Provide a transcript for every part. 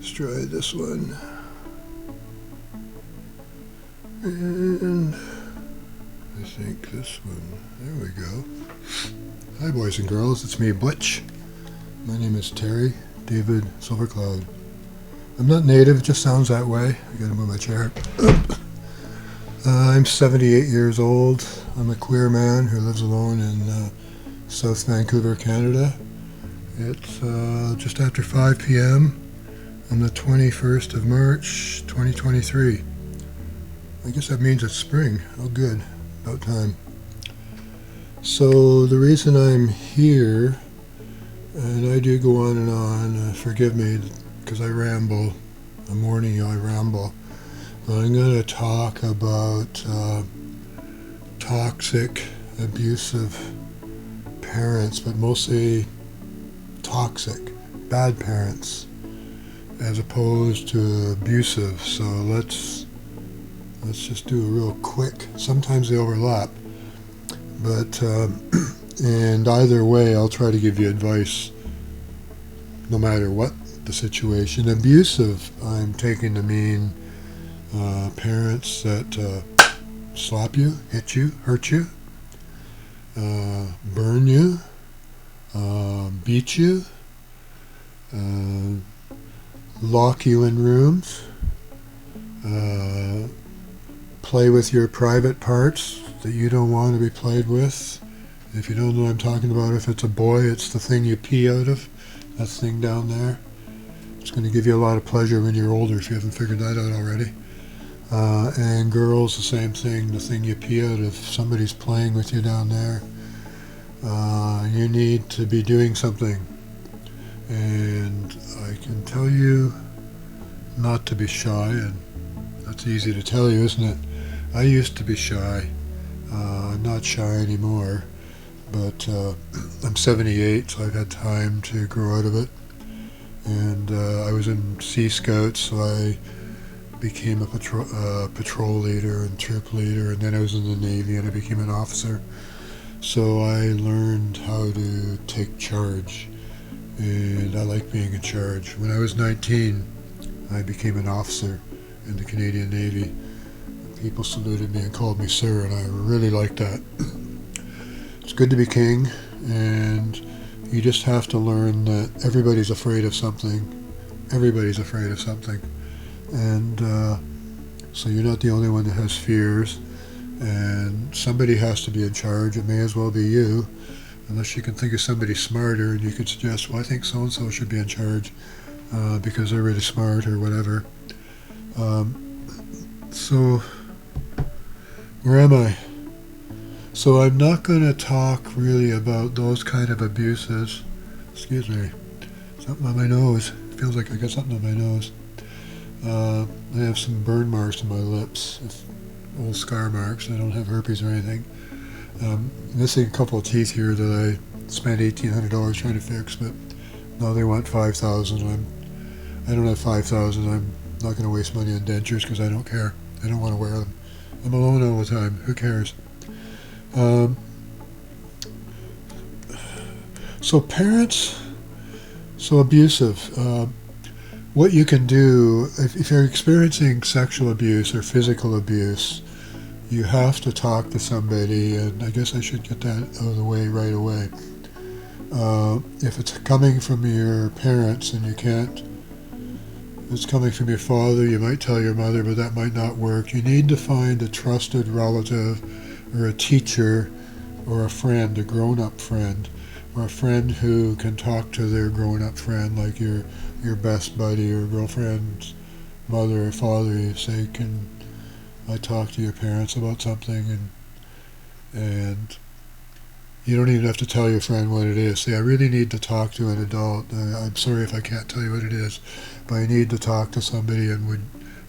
Let's try this one. And I think this one. There we go. Hi boys and girls, it's me, Butch. My name is Terry David Silvercloud. I'm not native, it just sounds that way. I gotta move my chair. I'm 78 years old. I'm a queer man who lives alone in South Vancouver, Canada. It's just after 5 p.m. on the 21st of March, 2023. I guess that means it's spring. Oh good, about time. So the reason I'm here, and I do go on and on, forgive me because I ramble. I'm warning you, I ramble. But I'm going to talk about toxic, abusive parents, but mostly toxic, bad parents, as opposed to abusive. So let's just do a real quick. Sometimes they overlap, but and either way, I'll try to give you advice, no matter what the situation. Abusive, I'm taking to mean parents that slap you, hit you, hurt you, burn you, beat you, lock you in rooms, play with your private parts that you don't want to be played with. If you don't know what I'm talking about, if it's a boy, it's the thing you pee out of, that thing down there. It's going to give you a lot of pleasure when you're older if you haven't figured that out already. And girls, the same thing, the thing you pee out of. Somebody's playing with you down there. You need to be doing something. And I can tell you not to be shy, and that's easy to tell you, isn't it? I used to be shy. I'm not shy anymore, but I'm 78, so I've had time to grow out of it. And I was in Sea Scouts, so I became a patrol leader and troop leader, and then I was in the Navy and I became an officer. So I learned how to take charge, and I like being in charge. When I was 19, I became an officer in the Canadian Navy. People saluted me and called me sir, and I really liked that. It's good to be king, and you just have to learn that everybody's afraid of something. Everybody's afraid of something. And so you're not the only one that has fears, and somebody has to be in charge. It may as well be you, unless you can think of somebody smarter and you could suggest, well, I think so-and-so should be in charge because they're really smart or whatever. So where am I? So I'm not going to talk really about those kind of abuses. Excuse me, something on my nose. It feels like I got something on my nose. I have some burn marks on my lips, old scar marks. I don't have herpes or anything. Missing a couple of teeth here that I spent $1,800 trying to fix, but now they want $5,000. I don't have $5,000. I'm not going to waste money on dentures because I don't care. I don't want to wear them. I'm alone all the time. Who cares? So parents, so abusive. What you can do, if you're experiencing sexual abuse or physical abuse, you have to talk to somebody, and I guess I should get that out of the way right away. If it's coming from your parents and you can't, if it's coming from your father, you might tell your mother, but that might not work. You need to find a trusted relative or a teacher or a friend, a grown-up friend, or a friend who can talk to their grown-up friend, like your best buddy or girlfriend's mother or father. You say, can I talk to your parents about something? And you don't even have to tell your friend what it is. Say, I really need to talk to an adult. I'm sorry if I can't tell you what it is, but I need to talk to somebody, and would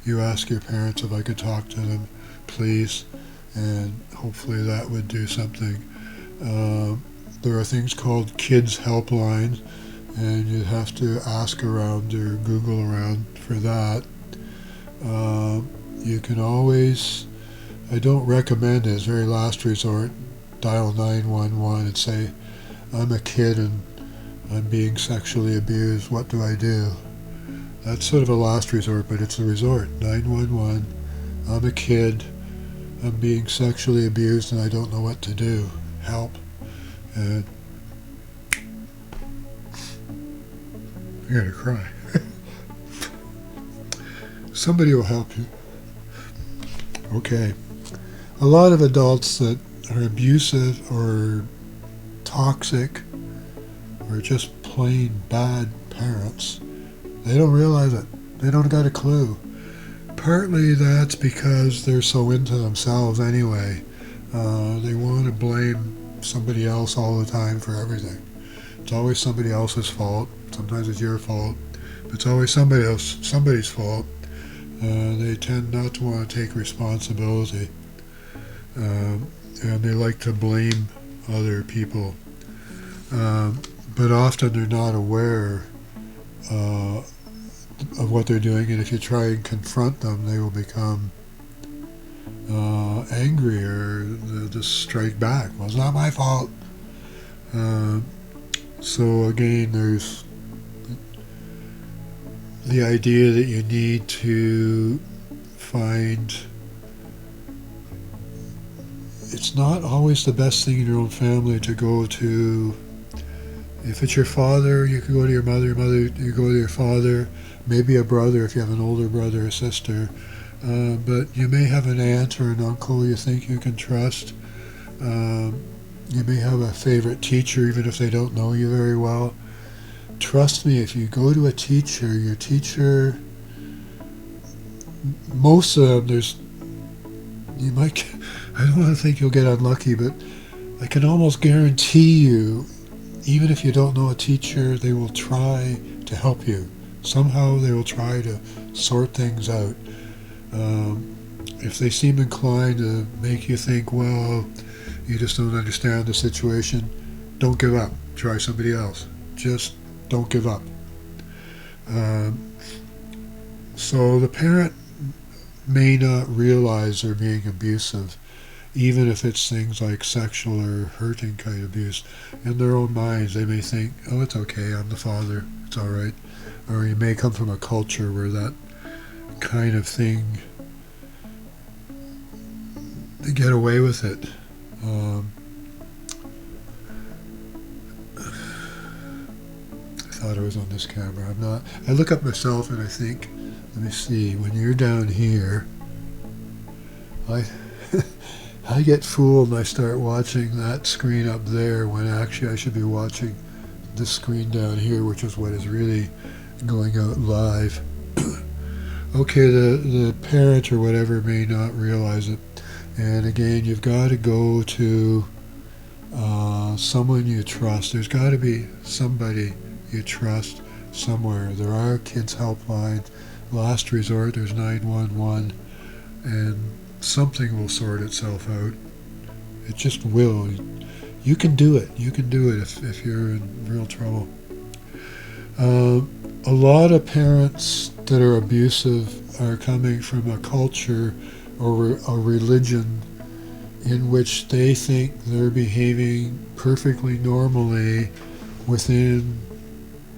you ask your parents if I could talk to them, please? And hopefully that would do something. There are things called kids helplines, and you have to ask around or Google around for that. You can always, I don't recommend it as very last resort, dial 911 and say, I'm a kid and I'm being sexually abused, what do I do? That's sort of a last resort, but it's a resort. 911. I'm a kid. I'm being sexually abused and I don't know what to do. Help. And I'm gonna cry. Somebody will help you. Okay. A lot of adults that are abusive or toxic or just plain bad parents, they don't realize it. They don't got a clue. Partly that's because they're so into themselves anyway. They want to blame somebody else all the time for everything. It's always somebody else's fault. Sometimes it's your fault. But it's always somebody's fault. They tend not to want to take responsibility. And they like to blame other people. But often they're not aware of what they're doing, and if you try and confront them, they will become angry, or they'll just strike back. Well, it's not my fault. So again, there's the idea that you need to find, it's not always the best thing in your own family to go to. If it's your father, you can go to your mother, you go to your father, maybe a brother if you have an older brother or sister. But you may have an aunt or an uncle you think you can trust. You may have a favorite teacher even if they don't know you very well. Trust me, if you go to a teacher, your teacher, most of them, you might, I don't want to think you'll get unlucky, but I can almost guarantee you, even if you don't know a teacher, they will try to help you. Somehow they will try to sort things out. If they seem inclined to make you think, well, you just don't understand the situation, don't give up. Try somebody else. Just don't give up. So the parent may not realize they're being abusive, even if it's things like sexual or hurting kind of abuse. In their own minds, they may think, oh, it's okay, I'm the father, it's all right. Or you may come from a culture where that kind of thing, they get away with it. I thought I was on this camera. I'm not. I look up myself and I think, let me see, when you're down here, I get fooled and I start watching that screen up there when actually I should be watching this screen down here, which is what is really going out live. Okay, the parent or whatever may not realize it. And again, you've got to go to someone you trust. There's got to be somebody you trust somewhere. There are kids' helplines. Last resort, there's 911, and something will sort itself out. It just will. You can do it. You can do it if you're in real trouble. A lot of parents that are abusive are coming from a culture or a religion in which they think they're behaving perfectly normally within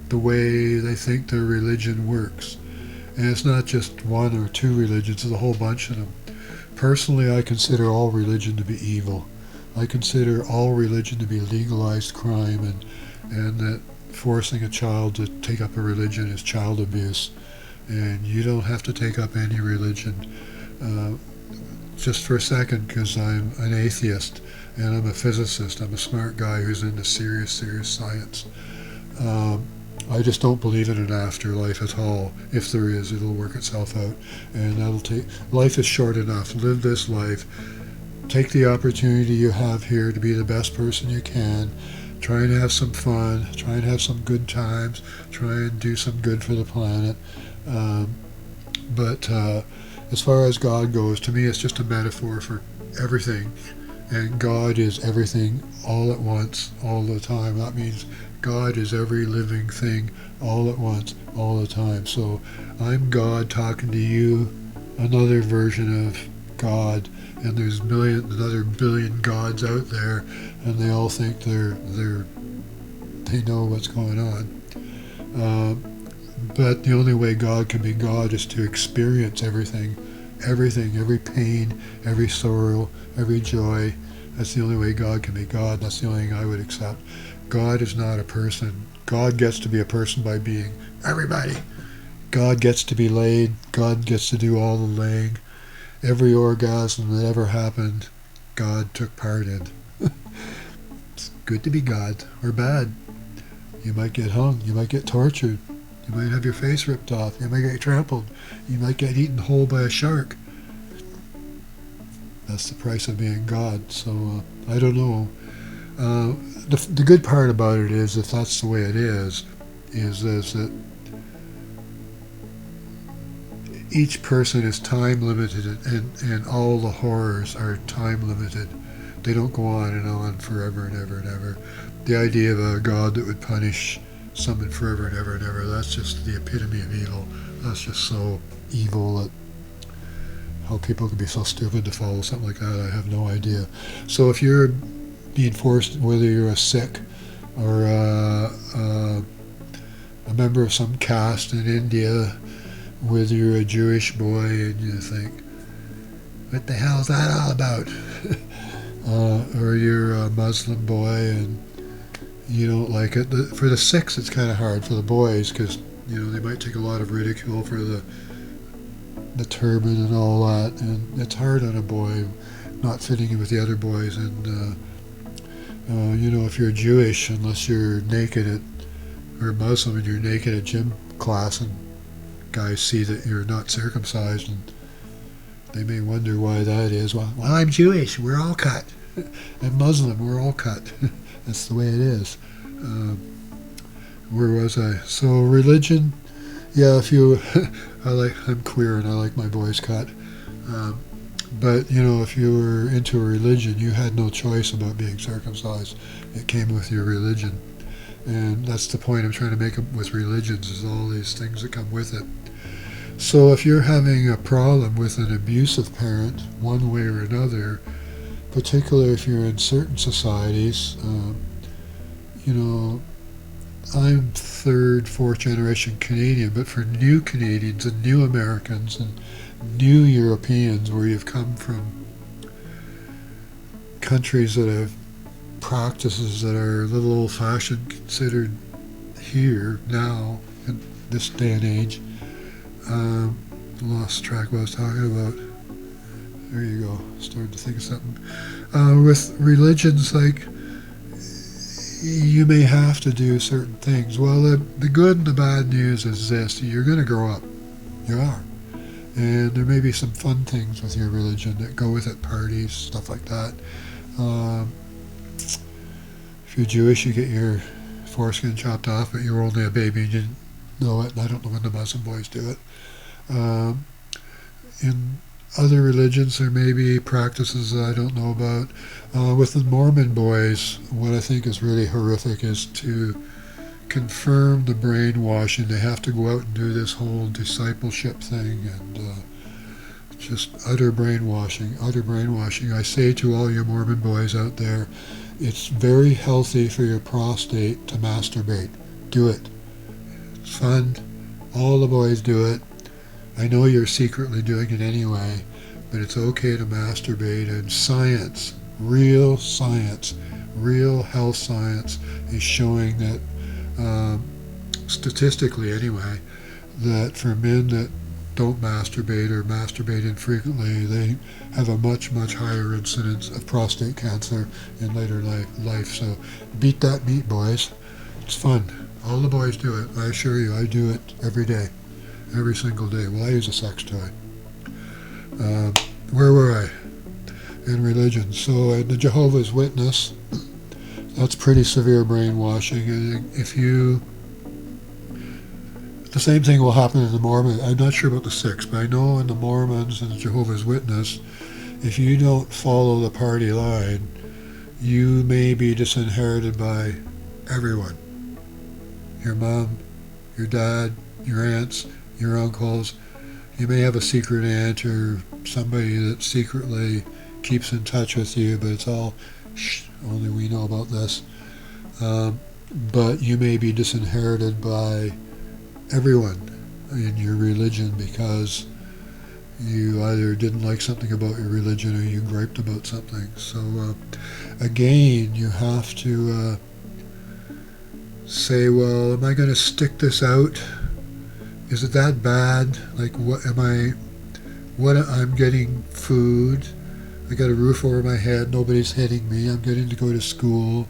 the way they think their religion works. And it's not just one or two religions, it's a whole bunch of them. Personally, I consider all religion to be evil. I consider all religion to be legalized crime, and that forcing a child to take up a religion is child abuse. And you don't have to take up any religion. Just for a second, because I'm an atheist and I'm a physicist. I'm a smart guy who's into serious science. I just don't believe in an afterlife at all. If there is, it'll work itself out, and that'll take. Life is short enough. Live this life. Take the opportunity you have here to be the best person you can. Try and have some fun. Try and have some good times. Try and do some good for the planet. But as far as God goes, to me, it's just a metaphor for everything. And God is everything all at once, all the time. That means God is every living thing all at once, all the time. So I'm God talking to you, another version of God, and there's another billion gods out there, and they all think they know what's going on. But the only way God can be God is to experience everything, every pain, every sorrow, every joy. That's the only way God can be God. That's the only thing I would accept. God is not a person. God gets to be a person by being everybody. God gets to be laid. God gets to do all the laying. Every orgasm that ever happened, God took part in. It's good to be God, or bad. You might get hung. You might get tortured. You might have your face ripped off. You might get trampled. You might get eaten whole by a shark. That's the price of being God. So I don't know. The good part about it is, if that's the way it is that each person is time limited, and all the horrors are time limited. They don't go on and on forever and ever and ever. The idea of a God that would punish someone forever and ever and ever, that's just the epitome of evil. That's just so evil that how people could be so stupid to follow something like that, I have no idea. So if you're being forced, whether you're a Sikh or a member of some caste in India, whether you're a Jewish boy and you think, what the hell is that all about? Or you're a Muslim boy and you don't like it. For the Sikhs, it's kind of hard for the boys because they might take a lot of ridicule for the turban and all that, and it's hard on a boy not fitting in with the other boys. And if you're Jewish, unless you're naked or Muslim and you're naked at gym class, and guys see that you're not circumcised, and they may wonder why that is. Well, I'm Jewish. We're all cut. I'm Muslim. We're all cut. That's the way it is. Where was I? So religion, yeah. If you, I'm queer and I like my boys cut. But if you were into a religion, you had no choice about being circumcised. It came with your religion, and that's the point I'm trying to make with religions, is all these things that come with it. So if you're having a problem with an abusive parent, one way or another, particularly if you're in certain societies, I'm third, fourth generation Canadian, but for new Canadians and new Americans and new Europeans, where you've come from countries that have practices that are a little old-fashioned considered here now in this day and age. Lost track of what I was talking about. There you go. Started to think of something. With religions, like, you may have to do certain things. Well, the good and the bad news is this: you're going to grow up. You are. And there may be some fun things with your religion that go with it, parties, stuff like that. If you're Jewish, you get your foreskin chopped off, but you're only a baby and you didn't know it, and I don't know when the Muslim boys do it. In other religions, there may be practices that I don't know about. With the Mormon boys, what I think is really horrific is to confirm the brainwashing. They have to go out and do this whole discipleship thing, and just utter brainwashing. I say to all you Mormon boys out there, it's very healthy for your prostate to masturbate. Do it. It's fun. All the boys do it. I know you're secretly doing it anyway, but it's okay to masturbate. And science, real health science is showing that, statistically anyway, that for men that don't masturbate or masturbate infrequently, they have a much higher incidence of prostate cancer in later life. So beat that meat, boys. It's fun. All the boys do it. I assure you, I do it every day. Every single day. Well, I use a sex toy. Where were I? In religion. So the Jehovah's Witness, that's pretty severe brainwashing. And the same thing will happen in the Mormon. I'm not sure about the Sikhs, but I know in the Mormons and the Jehovah's Witness, if you don't follow the party line, you may be disinherited by everyone. Your mom, your dad, your aunts, your uncles. You may have a secret aunt or somebody that secretly keeps in touch with you, but it's all only we know about this. But you may be disinherited by everyone in your religion because you either didn't like something about your religion or you griped about something. So again, you have to say, well, am I going to stick this out? Is it that bad? Like, I'm getting food, I got a roof over my head, nobody's hitting me, I'm getting to go to school.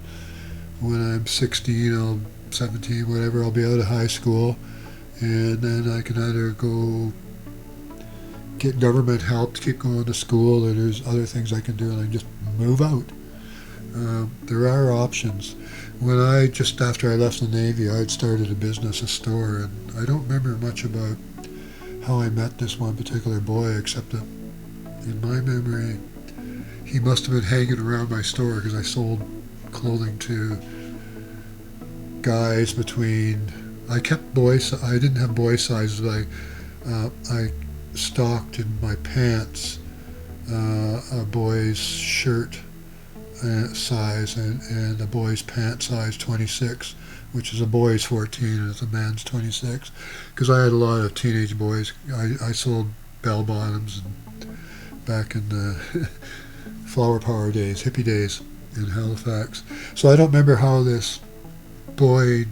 When I'm 16, 17, whatever, I'll be out of high school, and then I can either go get government help to keep going to school, or there's other things I can do, and I just move out. There are options. Just after I left the Navy, I'd started a business, a store, and I don't remember much about how I met this one particular boy, except that in my memory, he must have been hanging around my store because I sold clothing to guys I kept boys, I didn't have boy sizes, but I stocked in my pants a boy's shirt size and a boy's pant size 26, which is a boy's 14 and it's a man's 26, because I had a lot of teenage boys. I sold bell bottoms back in the flower power days, hippie days in Halifax. So I don't remember how this boy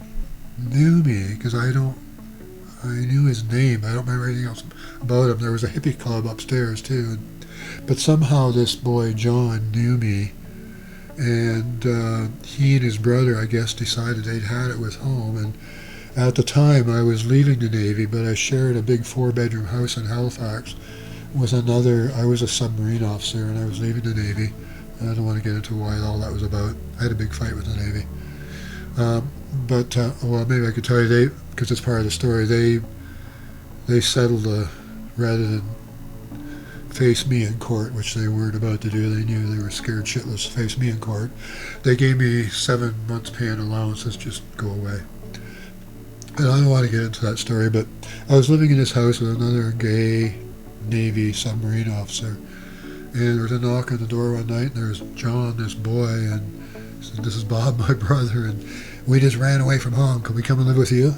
knew me, because I knew his name. I don't remember anything else about him. There was a hippie club upstairs too, but somehow this boy John knew me, and he and his brother, I guess, decided they'd had it with home. And at the time I was leaving the Navy, but I shared a big 4-bedroom house in Halifax with another. I was a submarine officer and I was leaving the Navy. I don't want to get into why all that was about. I had a big fight with the Navy. Well, maybe I could tell you, because it's part of the story, they settled rather than face me in court, which they weren't about to do. They knew they were scared shitless to face me in court. They gave me 7 months pay and allowances, just go away. And I don't want to get into that story, but I was living in this house with another gay Navy submarine officer, and there was a knock on the door one night, and there was John, this boy, and said, "This is Bob, my brother, and we just ran away from home. Can we come and live with you?"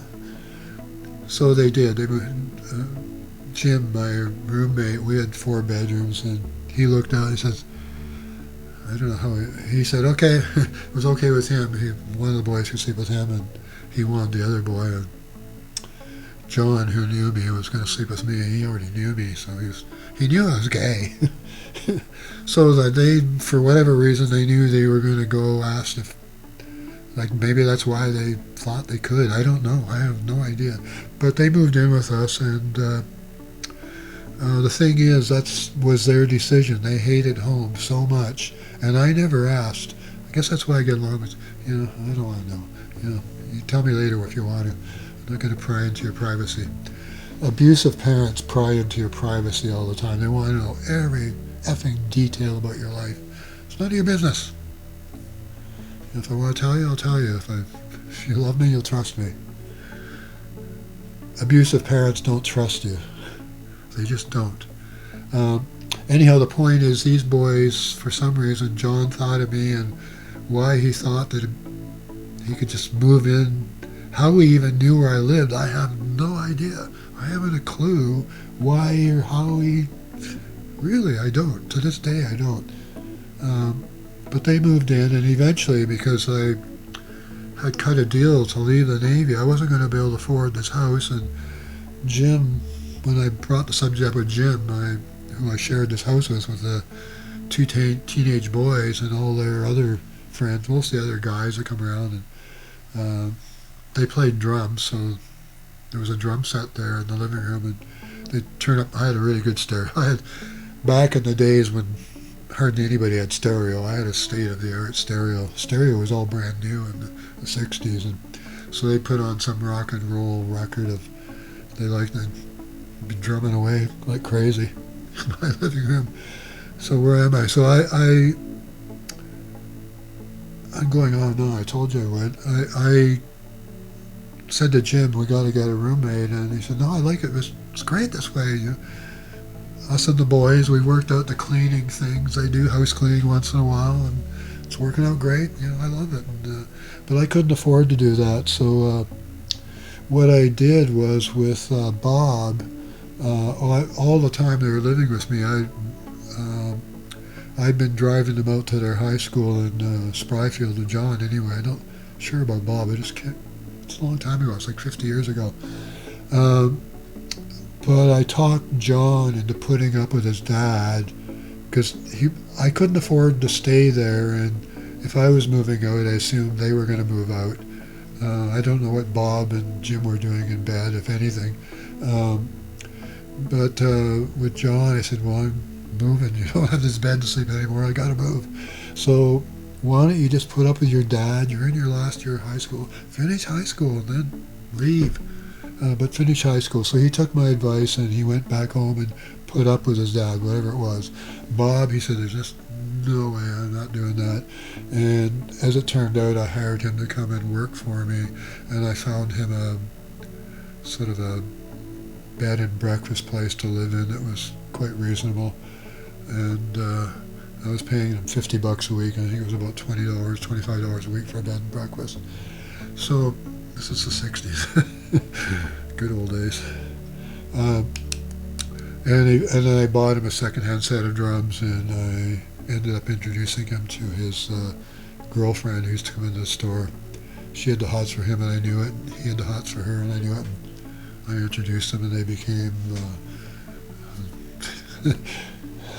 So they did. They moved. Jim, my roommate, we had 4 bedrooms, and he looked out and he says, I don't know how, he said, okay, it was okay with him. One of the boys could sleep with him, and he wanted the other boy. And John, who knew me, was going to sleep with me. He already knew me, so he knew I was gay. So that they, for whatever reason, they knew they were going to go ask if, like, maybe that's why they thought they could. I don't know. I have no idea. But they moved in with us, and the thing is, that was their decision. They hated home so much, and I never asked. I guess that's why I get along with, I don't want to know. You tell me later if you want to. I'm not going to pry into your privacy. Abusive parents pry into your privacy all the time. They want to know every effing detail about your life. It's none of your business. If I want to tell you, I'll tell you. If you love me, you'll trust me. Abusive parents don't trust you. They just don't. Anyhow, the point is, these boys, for some reason, John thought of me, and why he thought that he could just move in, how he even knew where I lived, I have no idea. I haven't a clue why or how really, I don't. To this day, I don't. But they moved in, and eventually, because I had cut a deal to leave the Navy, I wasn't going to be able to afford this house, and Jim, when I brought the subject up with Jim, who I shared this house with the 2 teenage boys and all their other friends, most of the other guys that come around, and they played drums, so there was a drum set there in the living room, and they turned up. I had a really good stereo. Back in the days when hardly anybody had stereo, I had a state-of-the-art stereo. Stereo was all brand new in the 60s, and so they put on some rock and roll record of, they liked to be drumming away like crazy in my living room. So where am I? So I'm going on now. I told you I would. I said to Jim, we got to get a roommate, and he said, no, I like it. It's great this way. Us and the boys, we worked out the cleaning things. I do house cleaning once in a while, and it's working out great. I love it. But I couldn't afford to do that, so what I did was with Bob, all the time they were living with me, um, I'd been driving them out to their high school in Spryfield and John anyway. I'm not sure about Bob. I just can't. It's a long time ago. It's like 50 years ago. Um, but I talked John into putting up with his dad because I couldn't afford to stay there, and if I was moving out, I assumed they were going to move out. I don't know what Bob and Jim were doing in bed, if anything. Um, but with John, I said, well, I'm moving. You don't have this bed to sleep anymore. I got to move. So why don't you just put up with your dad? You're in your last year of high school. Finish high school and then leave. But finish high school. So he took my advice and he went back home and put up with his dad, whatever it was. Bob, he said, there's just no way, I'm not doing that. And as it turned out, I hired him to come and work for me, and I found him a sort of a bed and breakfast place to live in that was quite reasonable. And I was paying him $50 a week. I think it was about $20, $25 a week for a bed and breakfast. So this is the 60s. Good old days. And then I bought him a second-hand set of drums, and I ended up introducing him to his girlfriend who used to come into the store. She had the hots for him, and I knew it. He had the hots for her, and I knew it. And I introduced them, and they became...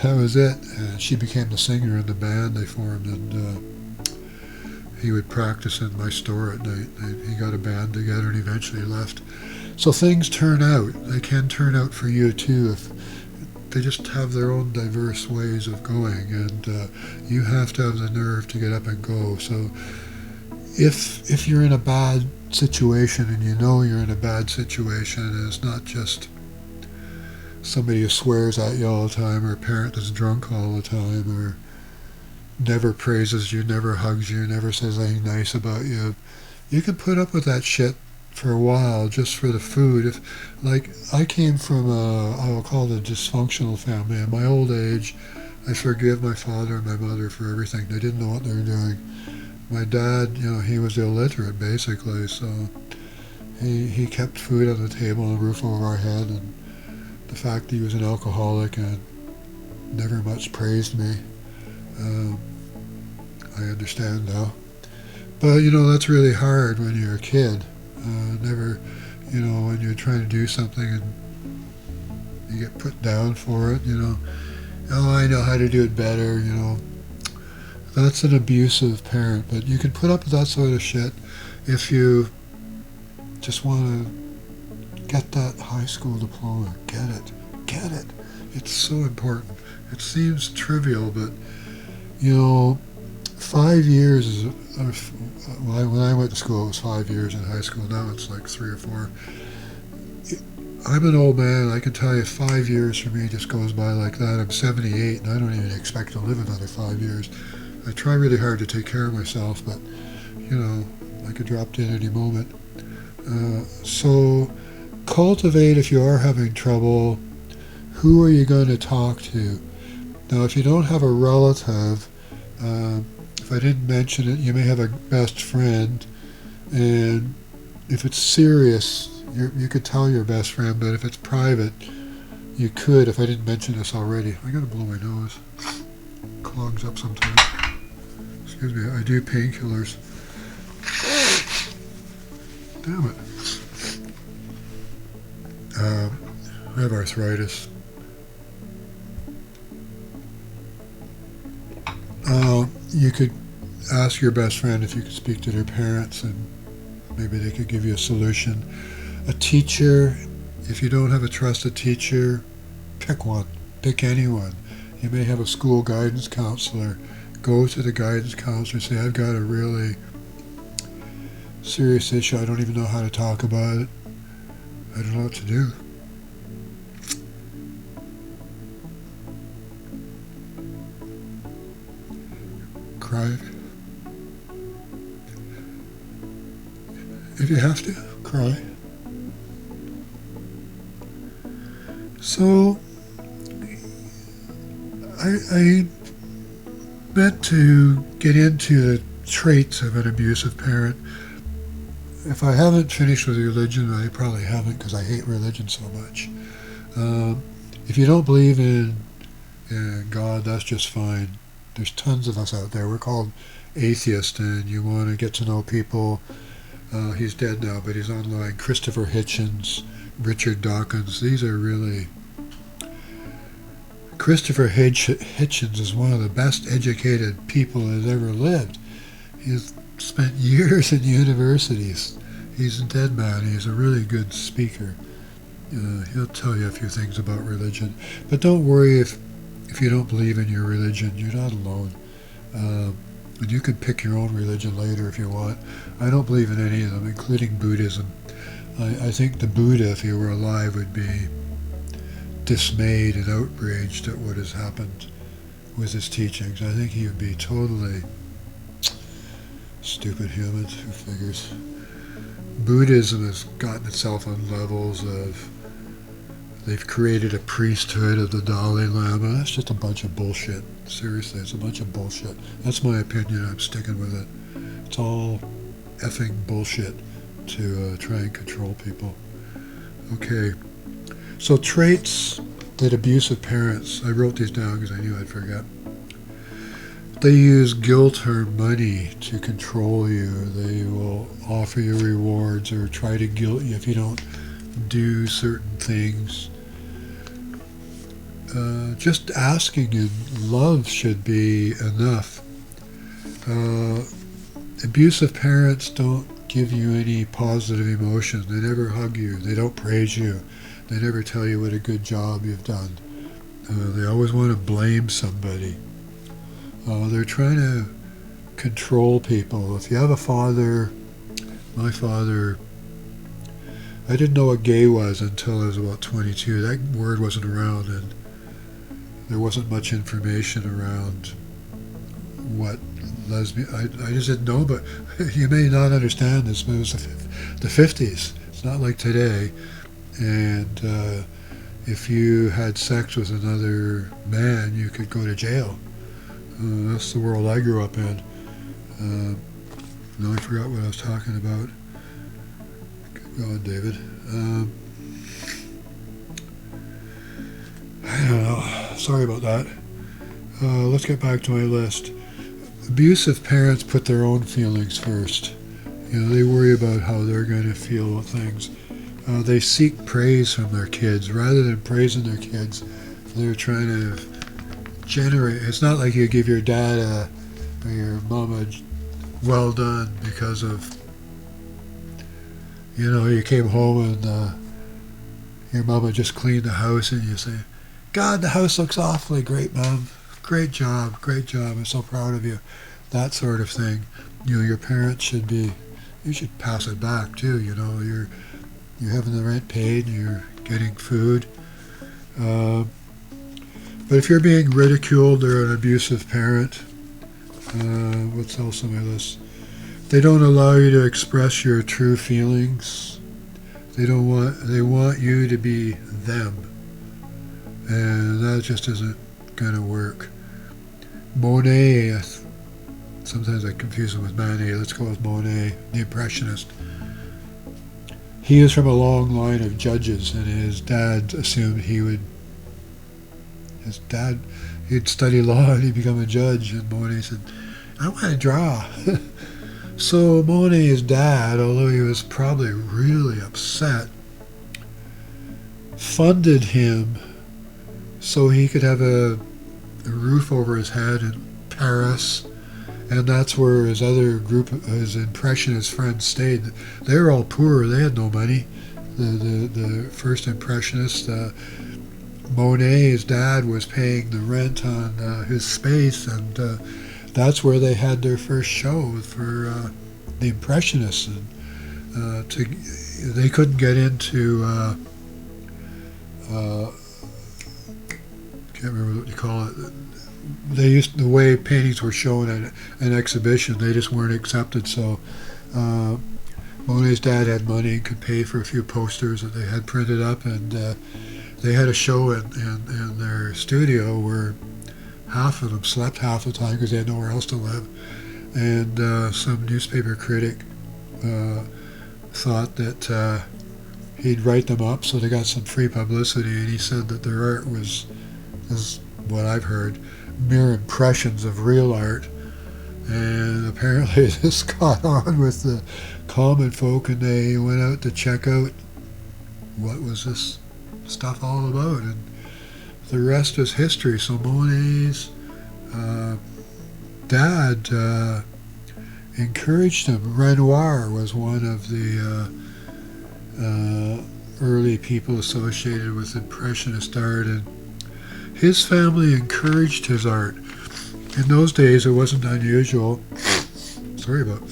that was it. And she became the singer in the band they formed, and he would practice in my store at night. He got a band together, and eventually left. So things turn out. They can turn out for you too if they just have their own diverse ways of going, and you have to have the nerve to get up and go. So if you're in a bad situation and you know you're in a bad situation, and it's not just somebody who swears at you all the time, or a parent that's drunk all the time, or never praises you, never hugs you, never says anything nice about you, you can put up with that shit for a while just for the food. If, like, I came from I'll call it a dysfunctional family. In my old age, I forgive my father and my mother for everything. They didn't know what they were doing. My dad, he was illiterate basically, so he kept food on the table and a roof over our head, and the fact that he was an alcoholic and never much praised me, I understand now. But that's really hard when you're a kid. Never, when you're trying to do something and you get put down for it, oh, I know how to do it better, That's an abusive parent, but you can put up with that sort of shit if you just want to get that high school diploma. Get it. It's so important. It seems trivial, but, 5 years is, when I went to school, it was 5 years in high school. Now it's like 3 or 4. I'm an old man. I can tell you 5 years for me just goes by like that. I'm 78, and I don't even expect to live another 5 years. I try really hard to take care of myself, but, I could drop dead any moment. So cultivate, if you are having trouble, who are you going to talk to? Now, if you don't have a relative, if I didn't mention it, you may have a best friend, and if it's serious, you could tell your best friend, but if it's private, you could, if I didn't mention this already. I gotta blow my nose. Clogs up sometimes. Excuse me, I do painkillers. Damn it. I have arthritis. You could ask your best friend if you could speak to their parents, and maybe they could give you a solution. A teacher, if you don't have a trusted teacher, pick one. Pick anyone. You may have a school guidance counselor. Go to the guidance counselor and say, I've got a really serious issue. I don't even know how to talk about it. I don't know what to do. CRAVE. If you have to, cry. So, I meant to get into the traits of an abusive parent. if I haven't finished with religion, I probably haven't because I hate religion so much. If you don't believe in God, that's just fine. There's tons of us out there. We're called atheists, and you want to get to know people. He's dead now, but he's online. Christopher Hitchens, Richard Dawkins. These are really... Christopher Hitchens is one of the best educated people that has ever lived. He's spent years in universities. He's a dead man. He's a really good speaker. He'll tell you a few things about religion. But don't worry if you don't believe in your religion. You're not alone. And you can pick your own religion later if you want. I don't believe in any of them, including Buddhism. I think the Buddha, if he were alive, would be dismayed and outraged at what has happened with his teachings. I think he would be totally stupid human. Who figures? Buddhism has gotten itself on levels of... They've created a priesthood of the Dalai Lama. That's just a bunch of bullshit. Seriously, it's a bunch of bullshit. That's my opinion. I'm sticking with it. It's all effing bullshit to try and control people. Okay. So traits that abusive parents... I wrote these down because I knew I'd forget. They use guilt or money to control you. They will offer you rewards or try to guilt you if you don't do certain things. Just asking in love should be enough. Abusive parents don't give you any positive emotion. They never hug you. They don't praise you. They never tell you what a good job you've done. They always want to blame somebody. They're trying to control people. If you have a father... My father... I didn't know what gay was until I was about 22. That word wasn't around, and there wasn't much information around what lesbian... I just didn't know, but you may not understand this, but it was the 50s. It's not like today. And if you had sex with another man, you could go to jail. That's the world I grew up in. Now I forgot what I was talking about. Go on, David. I don't know. Sorry about that. Let's get back to my list. Abusive parents put their own feelings first. You know, they worry about how they're going to feel with things. They seek praise from their kids. Rather than praising their kids, they're trying to generate... It's not like you give your dad or your mom a well done because of... You know, you came home and your mama just cleaned the house and you say, God, the house looks awfully great, Mom. Great job, I'm so proud of you. That sort of thing. You know, your parents should be... You should pass it back too, you know. You're having the rent paid, you're getting food. But if you're being ridiculed or an abusive parent, what's else on my list? They don't allow you to express your true feelings. They want you to be them. And that just isn't going to work. Monet, sometimes I confuse him with Manet. Let's go with Monet, the Impressionist. He is from a long line of judges, and his dad assumed he'd study law and he'd become a judge. And Monet said, I want to draw. So Monet's dad, although he was probably really upset, funded him so he could have a roof over his head in Paris, and that's where his other group, his Impressionist friends, stayed. They were all poor. They had no money. The first Impressionists, Monet's dad was paying the rent on his space, and that's where they had their first show for the Impressionists. And they couldn't get into... can't remember what you call it. The way paintings were shown at an exhibition, they just weren't accepted. So Monet's dad had money and could pay for a few posters that they had printed up, and they had a show in their studio where half of them slept half the time because they had nowhere else to live. And some newspaper critic thought that he'd write them up so they got some free publicity, and he said that their art was, is what I've heard, mere impressions of real art. And apparently this caught on with the common folk, and they went out to check out what was this stuff all about, and the rest is history. So Monet's dad encouraged him. Renoir was one of the early people associated with Impressionist art, and his family encouraged his art. In those days, it wasn't unusual. Sorry about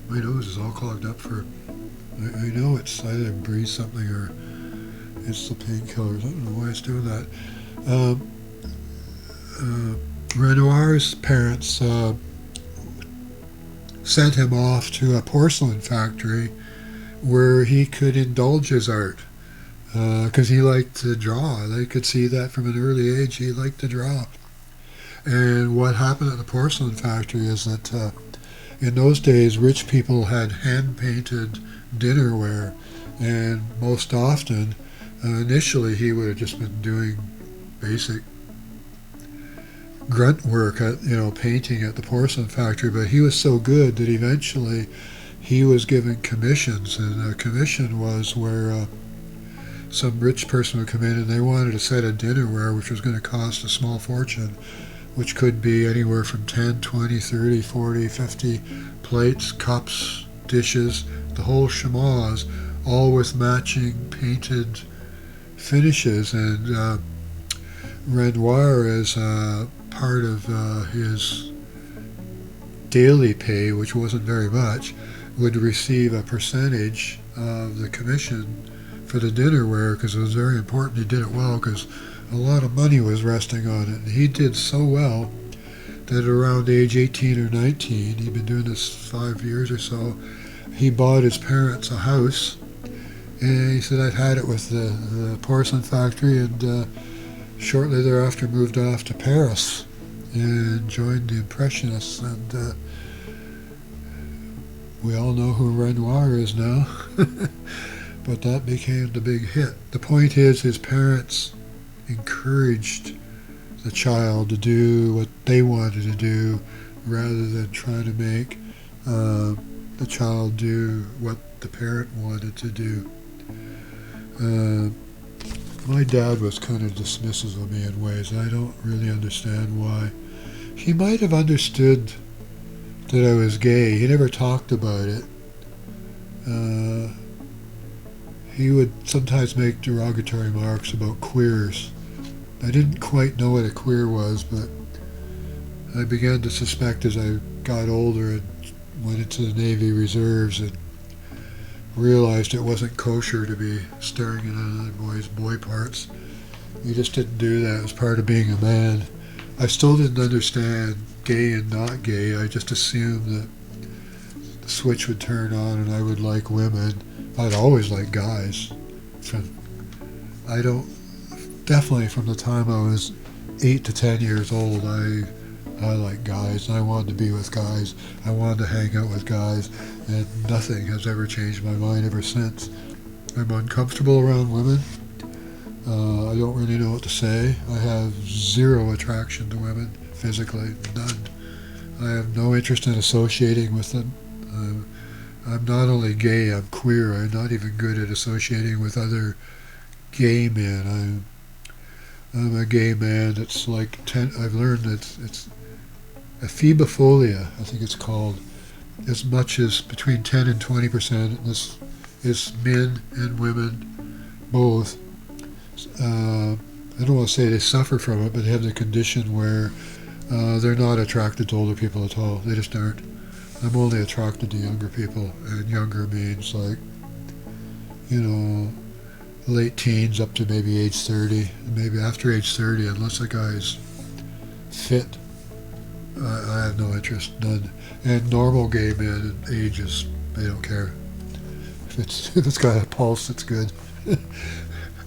my nose is all clogged up. I know it's either breathe something or it's the painkillers. I don't know why it's doing that. Renoir's parents sent him off to a porcelain factory where he could indulge his art, because he liked to draw. They could see that from an early age. He liked to draw. And what happened at the porcelain factory is that in those days, rich people had hand-painted dinnerware, and most often, initially, he would have just been doing basic grunt work at, painting at the porcelain factory, but he was so good that eventually he was given commissions, and a commission was where some rich person would come in and they wanted a set of dinnerware which was going to cost a small fortune, which could be anywhere from 10, 20, 30, 40, 50 plates, cups, dishes, the whole schmoz, all with matching painted finishes. And Renoir, as part of his daily pay, which wasn't very much, would receive a percentage of the commission for the dinnerware, because it was very important he did it well, because a lot of money was resting on it. And he did so well that around age 18 or 19, he'd been doing this 5 years or so, he bought his parents a house, and he said, I've had it with the porcelain factory, and shortly thereafter moved off to Paris and joined the Impressionists, and we all know who Renoir is now. But that became the big hit. The point is, his parents encouraged the child to do what they wanted to do rather than trying to make the child do what the parent wanted to do. My dad was kind of dismissive of me in ways I don't really understand why. He might have understood that I was gay. He never talked about it. He would sometimes make derogatory remarks about queers. I didn't quite know what a queer was, but I began to suspect as I got older and went into the Navy Reserves and realized it wasn't kosher to be staring at another boy's boy parts. You just didn't do that. It was part of being a man. I still didn't understand gay and not gay. I just assumed that the switch would turn on and I would like women. I'd always liked guys. Definitely from the time I was 8 to 10 years old, I liked guys. I wanted to be with guys. I wanted to hang out with guys, and nothing has ever changed my mind ever since. I'm uncomfortable around women. I don't really know what to say. I have zero attraction to women, physically, none. I have no interest in associating with them. I'm not only gay, I'm queer. I'm not even good at associating with other gay men. I'm a gay man that's like I've learned that it's ephebophilia, I think it's called, as much as between 10 and 20%. And this is men and women both. I don't want to say they suffer from it, but they have the condition where they're not attracted to older people at all. They just aren't. I'm only attracted to younger people, and younger means like, late teens up to maybe age 30. Maybe after age 30, unless a guy's fit, I have no interest, none. And normal gay men and ages, they don't care. If it's got a pulse, it's good.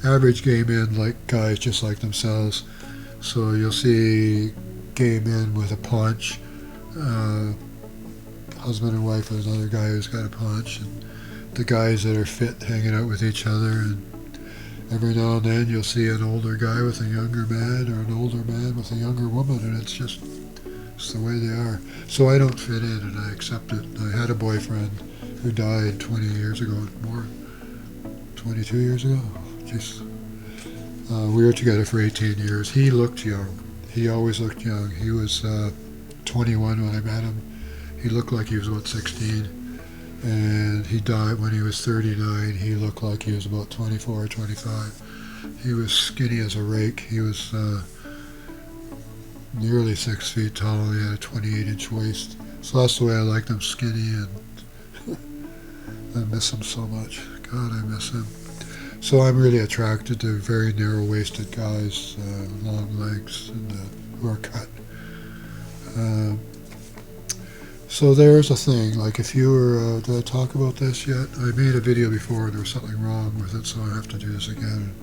Average gay men like guys just like themselves. So you'll see gay men with a paunch, husband and wife with another guy who's got a paunch, and the guys that are fit hanging out with each other, and every now and then you'll see an older guy with a younger man, or an older man with a younger woman, and it's the way they are. So I don't fit in, and I accept it. I had a boyfriend who died 20 years ago, more, 22 years ago. Jeez. We were together for 18 years. He looked young. He always looked young. He was 21 when I met him. He looked like he was about 16. And he died when he was 39. He looked like he was about 24 or 25. He was skinny as a rake. He was nearly 6 feet tall. He had a 28-inch waist. So that's the way I liked him, skinny, and I miss him so much. God, I miss him. So I'm really attracted to very narrow-waisted guys, long legs, and who are cut. So there's a thing, like if you were, did I talk about this yet? I made a video before and there was something wrong with it, so I have to do this again.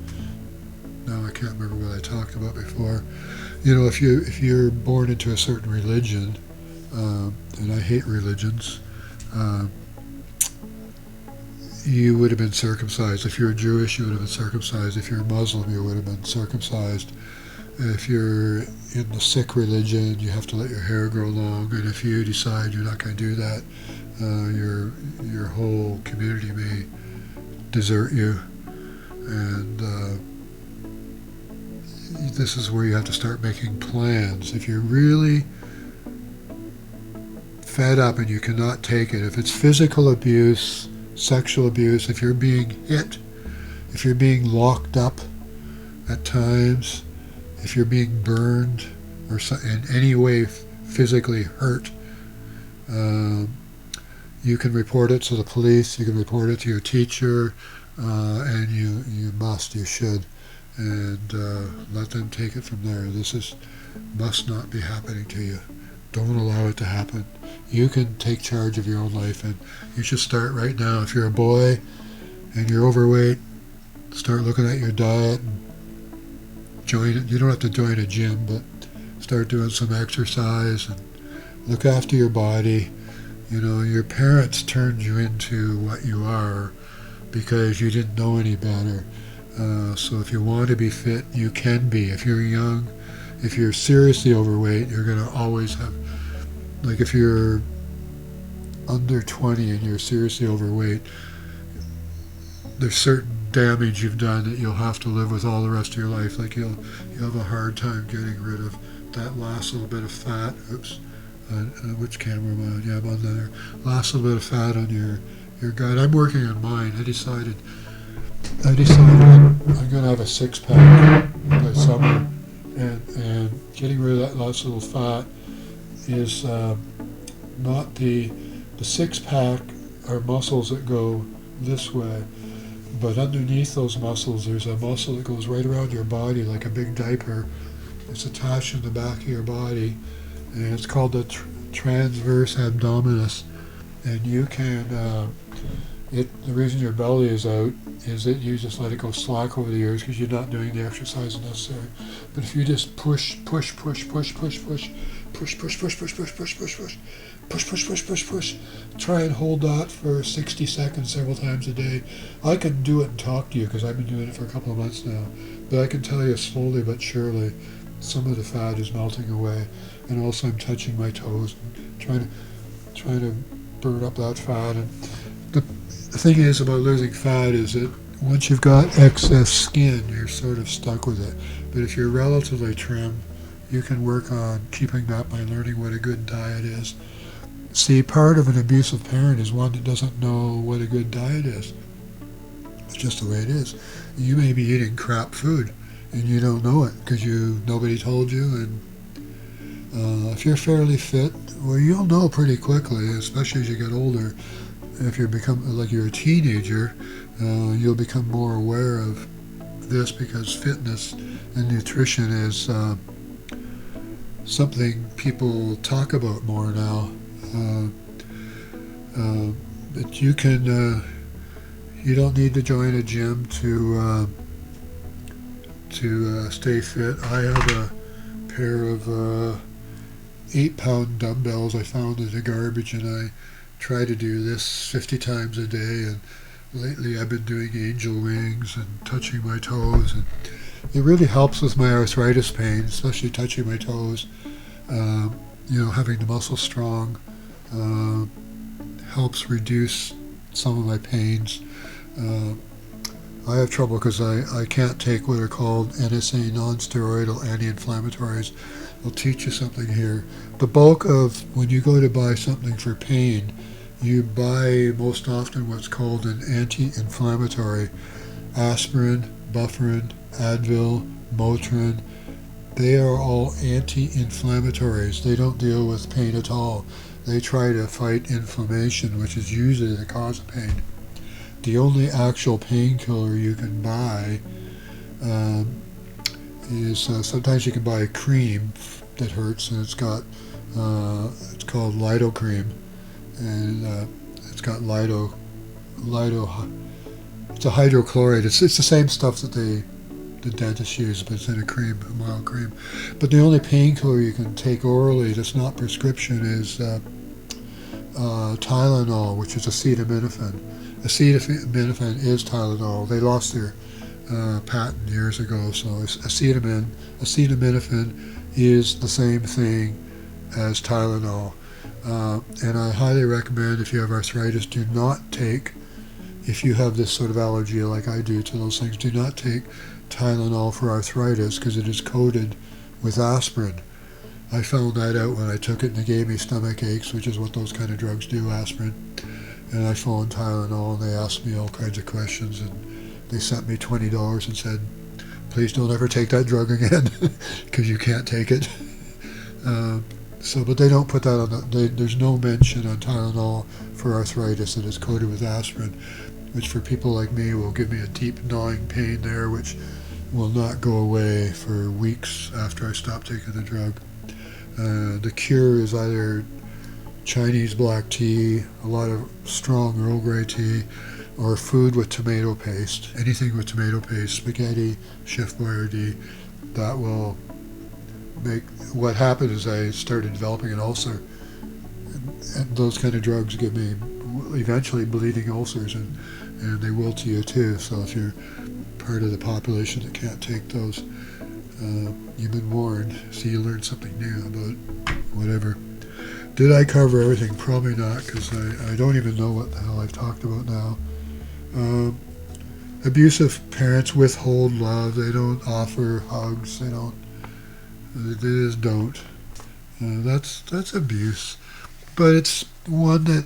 Now I can't remember what I talked about before. You know, if you're born into a certain religion, and I hate religions, you would have been circumcised. If you're Jewish, you would have been circumcised. If you're Muslim, you would have been circumcised. If you're in the Sikh religion, you have to let your hair grow long, and if you decide you're not going to do that, your whole community may desert you. And this is where you have to start making plans. If you're really fed up and you cannot take it, if it's physical abuse, sexual abuse, if you're being hit, if you're being locked up at times, if you're being burned or in any way physically hurt, you can report it to the police, you can report it to your teacher, and you should, and let them take it from there. This must not be happening to you. Don't allow it to happen. You can take charge of your own life, and you should start right now. If you're a boy and you're overweight, start looking at your diet and join it. You don't have to join a gym, but start doing some exercise and look after your body. You know, your parents turned you into what you are because you didn't know any better. So if you want to be fit, you can be. If you're young, if you're seriously overweight, you're going to always have, like if you're under 20 and you're seriously overweight, there's certain damage you've done that you'll have to live with all the rest of your life. Like you'll have a hard time getting rid of that last little bit of fat. Oops, which camera am I on? Yeah, I'm on there. Last little bit of fat on your gut. I'm working on mine. I decided I'm going to have a 6-pack by summer, and getting rid of that last little fat is not the 6-pack are muscles that go this way, but underneath those muscles there's a muscle that goes right around your body like a big diaper. It's attached in the back of your body, and it's called the transverse abdominis, and you can the reason your belly is out is that you just let it go slack over the years because you're not doing the exercise necessary. But if you just push, try and hold that for 60 seconds several times a day. I can do it and talk to you because I've been doing it for a couple of months now, but I can tell you slowly but surely some of the fat is melting away, and also I'm touching my toes and trying to burn up that fat. And the thing is about losing fat is that once you've got excess skin, you're sort of stuck with it. But if you're relatively trim, you can work on keeping that by learning what a good diet is. See, part of an abusive parent is one that doesn't know what a good diet is. It's just the way it is. You may be eating crap food and you don't know it because nobody told you. And if you're fairly fit, well, you'll know pretty quickly, especially as you get older. If you become like you're a teenager, you'll become more aware of this because fitness and nutrition is something people talk about more now. But you can, you don't need to join a gym to stay fit. I have a pair of 8-pound dumbbells I found in the garbage, and I try to do this 50 times a day, and lately I've been doing angel wings and touching my toes, and it really helps with my arthritis pain, especially touching my toes. Having the muscle strong helps reduce some of my pains. I have trouble because I can't take what are called NSA, non-steroidal anti-inflammatories. I'll teach you something here. The bulk of when you go to buy something for pain, you buy most often what's called an anti-inflammatory. Aspirin, Bufferin, Advil, Motrin. They are all anti-inflammatories. They don't deal with pain at all. They try to fight inflammation, which is usually the cause of pain. The only actual painkiller you can buy is sometimes you can buy a cream that hurts, and it's called Lido-Cream, and it's got Lido. It's a hydrochloride. It's the same stuff that the dentists use, but it's in a cream, a mild cream. But the only painkiller you can take orally that's not prescription is Tylenol, which is acetaminophen. Acetaminophen is Tylenol. They lost their patent years ago, so acetaminophen is the same thing as Tylenol. And I highly recommend, if you have arthritis, do not take, if you have this sort of allergy like I do to those things, do not take Tylenol for arthritis, because it is coated with aspirin. I found that out when I took it, and they gave me stomach aches, which is what those kind of drugs do, aspirin. And I phoned Tylenol, and they asked me all kinds of questions, and they sent me $20 and said, please don't ever take that drug again, because you can't take it. But they don't put that on there's no mention on Tylenol for arthritis that is coated with aspirin, which for people like me will give me a deep gnawing pain there, which will not go away for weeks after I stop taking the drug. The cure is either Chinese black tea, a lot of strong Earl Grey tea, or food with tomato paste. Anything with tomato paste, spaghetti, Chef Boyardee, that will make. What happened is I started developing an ulcer, and those kind of drugs give me eventually bleeding ulcers, and they will to you too. So if you're part of the population that can't take those, you've been warned. See, you learned something new about whatever. Did I cover everything? Probably not, because I don't even know what the hell I've talked about now. Abusive parents withhold love. They don't offer hugs. They just don't. That's abuse. But it's one that,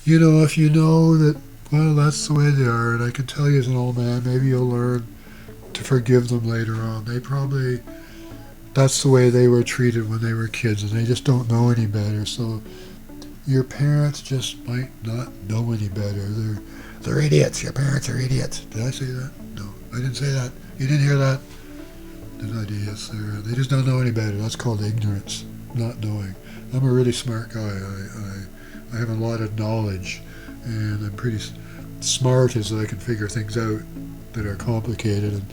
if you know that, well, that's the way they are, and I can tell you as an old man, maybe you'll learn to forgive them later on. That's the way they were treated when they were kids, and they just don't know any better. So your parents just might not know any better. They're idiots. Your parents are idiots. Did I say that? No, I didn't say that. You didn't hear that? They're not idiots. They just don't know any better. That's called ignorance, not knowing. I'm a really smart guy. I have a lot of knowledge, and I'm pretty smart as I can figure things out that are complicated,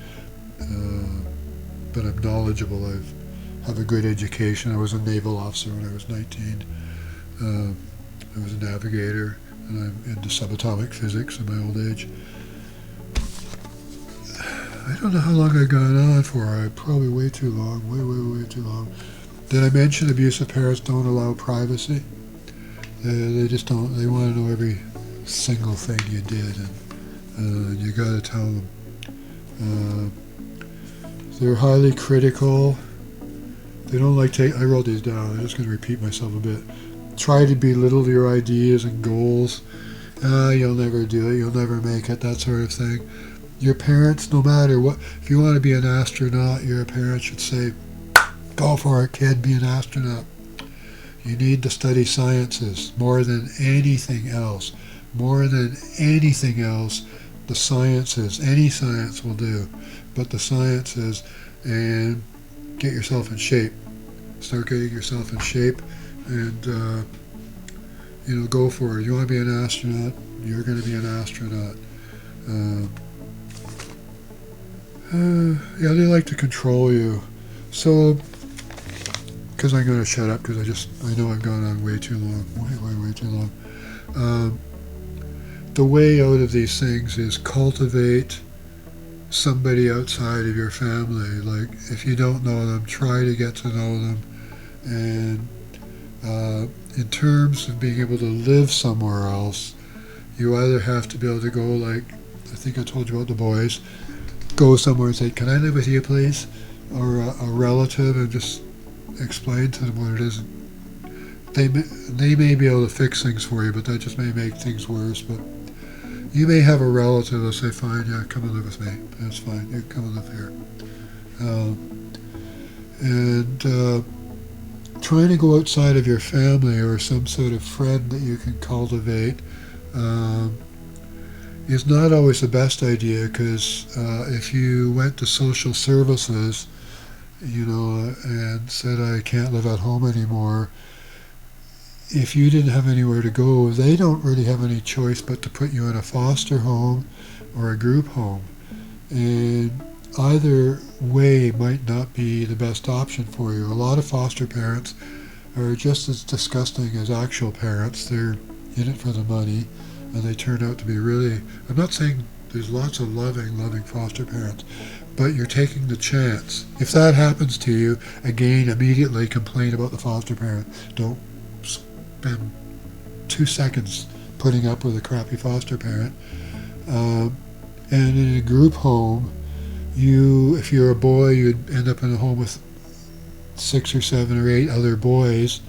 but I'm knowledgeable. I have a good education. I was a naval officer when I was 19. I was a navigator, and I'm into subatomic physics in my old age. I don't know how long I've gone on for. Probably way too long. Way too long. Did I mention abusive parents don't allow privacy? They just don't. They want to know every single thing you did, and you got to tell them. They're highly critical. They don't like I wrote these down. I'm just going to repeat myself a bit. Try to belittle your ideas and goals. You'll never do it. You'll never make it. That sort of thing. Your parents, no matter what, if you want to be an astronaut, your parents should say, go for it, kid, be an astronaut. You need to study sciences more than anything else. More than anything else, the sciences. Any science will do, but the sciences, and get yourself in shape. Start getting yourself in shape, and go for it. You want to be an astronaut, you're going to be an astronaut. They like to control you. So because I'm going to shut up because I know I've gone on way too long, way too long. The way out of these things is cultivate somebody outside of your family. Like, if you don't know them, try to get to know them. And in terms of being able to live somewhere else, you either have to be able to go, like, I think I told you about the boys, go somewhere and say, can I live with you, please? Or a relative, and just explain to them what it is. They may be able to fix things for you, but that just may make things worse. But you may have a relative that'll say, fine, yeah, come and live with me. That's fine, you come and live here. Trying to go outside of your family or some sort of friend that you can cultivate is not always the best idea, because if you went to social services, and said, I can't live at home anymore, if you didn't have anywhere to go, they don't really have any choice but to put you in a foster home or a group home. And either way might not be the best option for you. A lot of foster parents are just as disgusting as actual parents. They're in it for the money, and they turn out to be really, I'm not saying there's lots of loving foster parents, but you're taking the chance. If that happens to you, again, immediately complain about the foster parent. Don't spend 2 seconds putting up with a crappy foster parent. And in a group home, if you're a boy, you'd end up in a home with 6 or 7 or 8 other boys,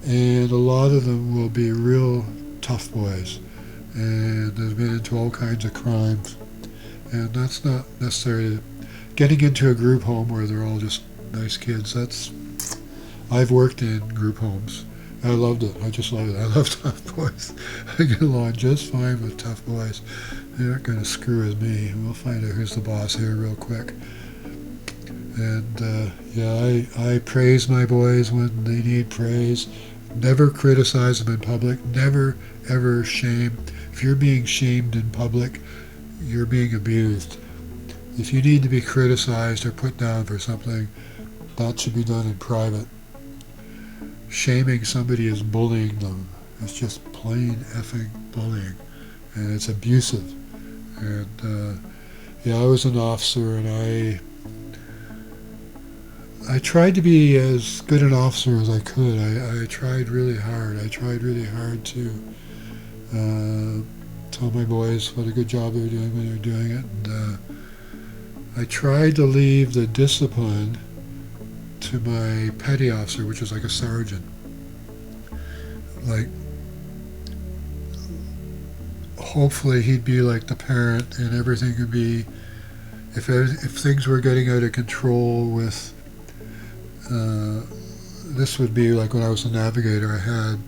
and a lot of them will be real tough boys, and they've been into all kinds of crimes. And that's not necessarily getting into a group home where they're all just nice kids. I've worked in group homes. I loved it. I just loved it. I love tough boys. I get along just fine with tough boys. They're not going to screw with me. We'll find out who's the boss here real quick. And I praise my boys when they need praise. Never criticize them in public. Never, ever shame. If you're being shamed in public, you're being abused. If you need to be criticized or put down for something, that should be done in private. Shaming somebody is bullying them. It's just plain effing bullying. And it's abusive. And I was an officer, and I tried to be as good an officer as I could. I tried really hard. I tried really hard to tell my boys what a good job they were doing when they were doing it. And I tried to leave the discipline to my petty officer, which was like a sergeant. Like, hopefully he'd be like the parent, and everything could be, if things were getting out of control with, this would be like when I was a navigator. I had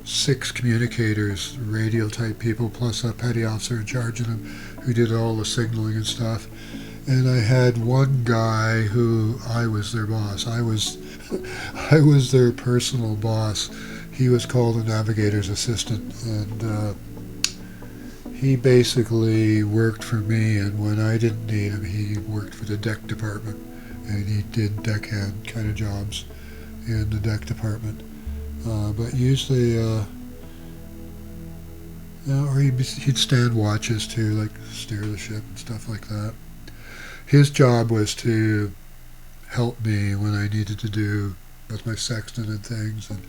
6 communicators, radio type people, plus a petty officer in charge of them who did all the signaling and stuff. And I had one guy who I was their boss. I was their personal boss. He was called a navigator's assistant, and he basically worked for me, and when I didn't need him, he worked for the deck department, and he did deckhand kind of jobs in the deck department. But usually, or he'd stand watches too, like steer the ship and stuff like that. His job was to help me when I needed to do with my sextant and things, and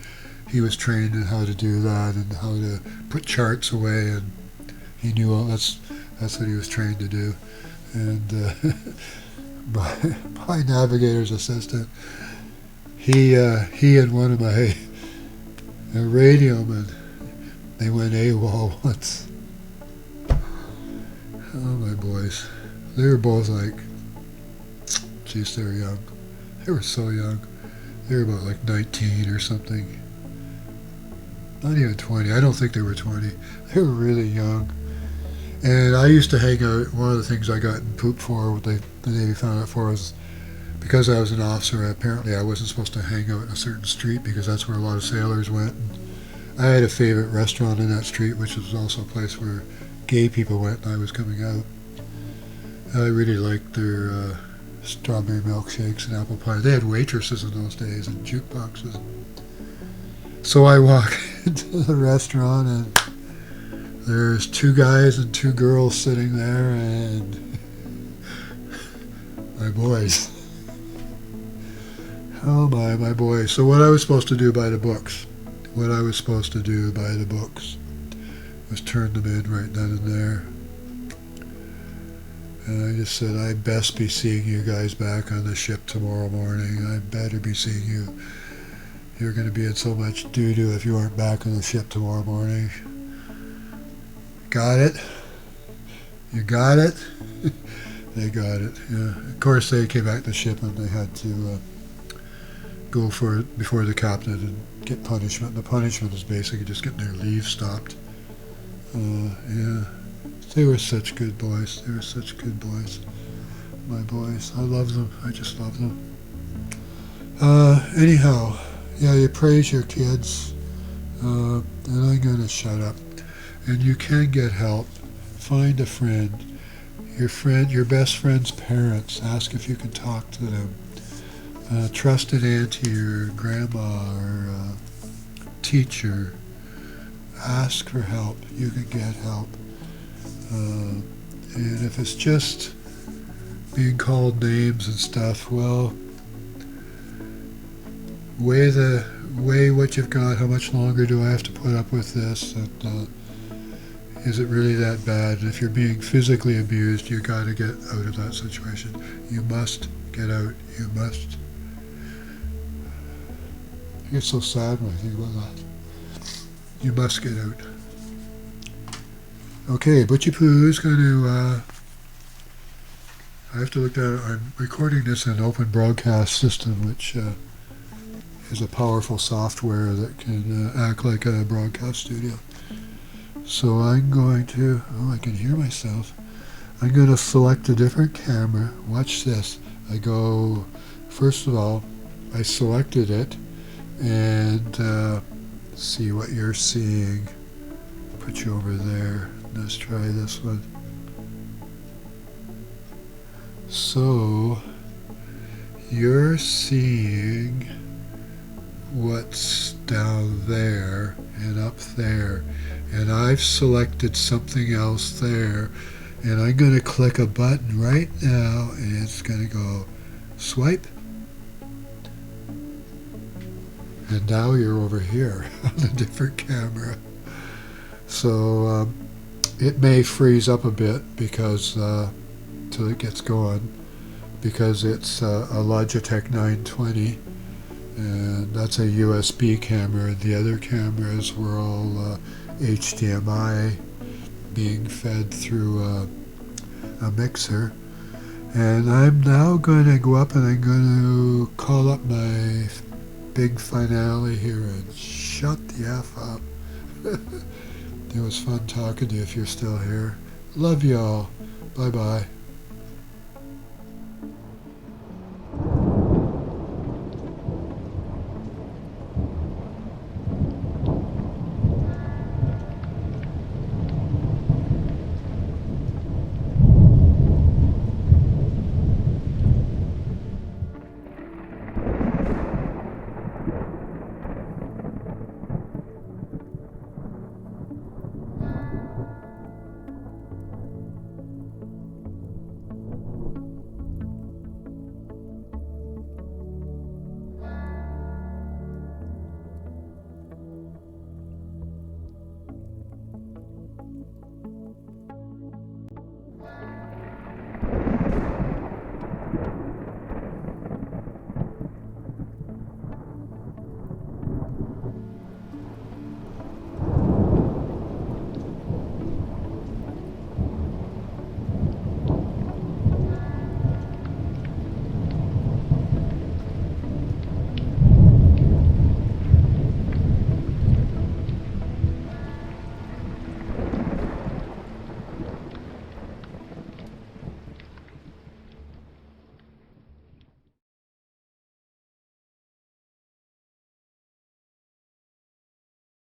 he was trained in how to do that and how to put charts away, and he knew that's what he was trained to do. And my navigator's assistant, he and one of my radiomen, they went AWOL once. Oh, my boys. They were both like, geez, they were young. They were so young. They were about like 19 or something. Not even 20. I don't think they were 20. They were really young. And I used to hang out. One of the things I got in poop for, what the Navy found out for, was because I was an officer, apparently I wasn't supposed to hang out in a certain street because that's where a lot of sailors went. And I had a favorite restaurant in that street, which was also a place where gay people went, and I was coming out. I really liked their strawberry milkshakes and apple pie. They had waitresses in those days and jukeboxes. So I walk into the restaurant and there's 2 guys and 2 girls sitting there and my boys. Oh my boys. So what I was supposed to do by the books, was turn them in right then and there. And I just said, I best be seeing you guys back on the ship tomorrow morning. I better be seeing you. You're going to be in so much doo-doo if you aren't back on the ship tomorrow morning. Got it? You got it? They got it, yeah. Of course, they came back to the ship and they had to go for it before the captain and get punishment. The punishment is basically just getting their leave stopped. Yeah. They were such good boys. My boys. I love them. I just love them. Anyhow, yeah, you praise your kids. And I'm going to shut up. And you can get help. Find a friend. Your best friend's parents. Ask if you can talk to them. Trusted auntie or grandma or teacher. Ask for help. You can get help. And if it's just being called names and stuff, well, weigh what you've got. How much longer do I have to put up with this? And is it really that bad? And if you're being physically abused, you got to get out of that situation. You must get out. You must. I get so sad when I think about that. You must get out. Okay, Butchie Pooh's going to, I have to look at it. I'm recording this in an open broadcast system, which is a powerful software that can act like a broadcast studio. So I'm going to, I can hear myself. I'm going to select a different camera. Watch this. I go, first of all, I selected it, and see what you're seeing. Put you over there. Let's try this one. So you're seeing what's down there and up there, and I've selected something else there, and I'm going to click a button right now and it's going to go swipe, and now you're over here on a different camera. So it may freeze up a bit because till it gets going, because it's a Logitech 920, and that's a USB camera. The other cameras were all HDMI being fed through a mixer. And I'm now going to go up and I'm going to call up my big finale here and shut the F up. It was fun talking to you if you're still here. Love y'all. Bye-bye.